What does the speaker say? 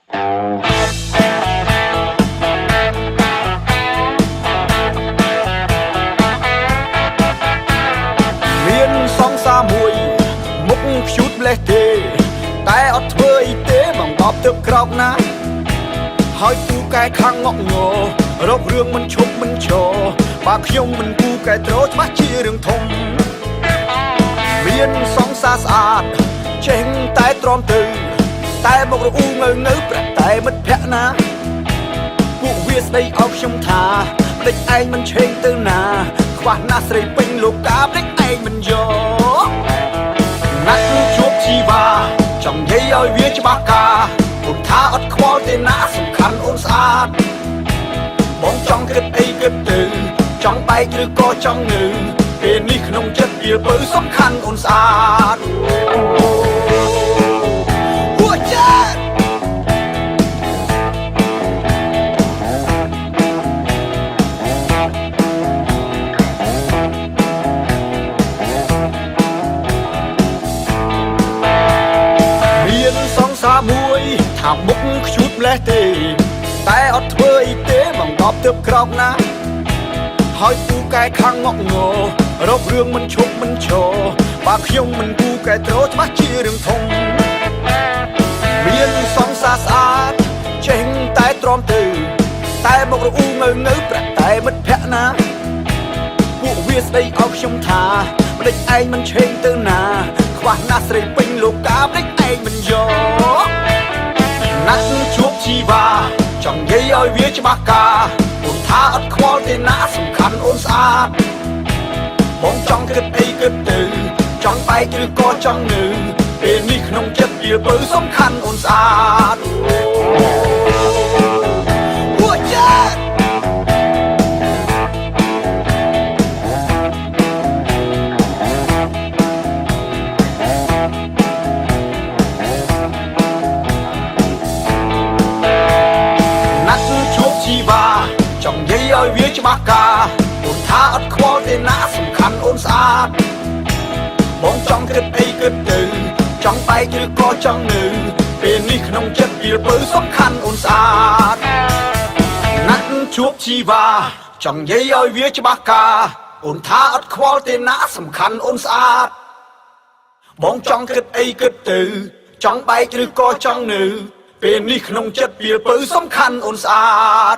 មានសង្សារមួយមុខខ្ជូតម្លេះទេតែអត់ធ្វើអីទេបងបបទឹកក្រោកណាហើយពូកែខាងងក់ងរករឿងមិនឈប់មិនឈរបើខ្ញុំមិនពូកែត្រូច្បាស់ជារឿងធំមានសង្សារស្អាតចេះតែទ្រាំទៅតែមករអ៊ូងើប្រាក់តែមិត្តភក្តិណាពួកវាស្ដីអោបខ្ញុំថាម្ដេចឯងមិនឆេងទៅណាខ្វះណាស់ស្រីពេញលោកកាម្ដេចឯងមិនយកណាស់ជួបជីវ៉ាចង់និយាយឲ្យវាច្បាស់ការពុំថាអត់ខ្វល់ទេណាសំខាន់អូនស្អាតបងចង់គិតអីគិតទៅចង់បែកឬក៏ចង់នៅពេលនេះក្នុងចិត្តវាពើសំខាន់អូនស្អាតពួកចាមានសង្សារមួយថាមុខខ្ជូតម្លេះទេតែអត់ធ្វើអីទេបងតបទើបក្រោកណាហើយពូកែខាងងក់ងរករឿងមិនឈប់មិនឈរបើខ្ញុំមិនពូកែត្រូច្បាស់ជារឿងធំមានសង្សារស្អាតចេះតែទ្រាំទៅតែមករអ៊ូងើប្រាក់តែមិត្តភក្តិណាពួកវាស្ដីអោបខ្ញុំថាម្ដេចឯងមិនឆេងទៅណាខ្វះណាស់ស្រីពេញលោកកាម្ដេចឯងមិនយកណាស់ជួបជីវ៉ាចង់និយាយឲ្យវាច្បាស់ការពុំថាអត់ខ្វល់ទេណាសំខាន់អូនស្អាតបងចង់គិតអីគិតទៅចង់បែកឬក៏ចង់នៅពេលនេះក្នុងចិត្តវាពើសំខាន់អូនស្អាតពួកចាចង់និយាយឲ្យវាច្បាស់ការពុំថាអត់ខ្វល់ទេណាសំខាន់អូនស្អាតបងចង់គិតអីគិតទៅចង់បែកឬក៏ចង់នៅពេលនេះក្នុងចិត្តវាពើសំខាន់អូនស្អាតណាត់ជួបជីវ៉ាចង់និយាយឲ្យវាច្បាស់ការអូនថាអត់ខ្វល់ទេណាសំខាន់អូនស្អាតបងចង់គិតអីគិតទៅចង់បែកឬក៏ចង់នៅពេលនេះក្នុងចិត្តវាពើសំខាន់អូនស្អាត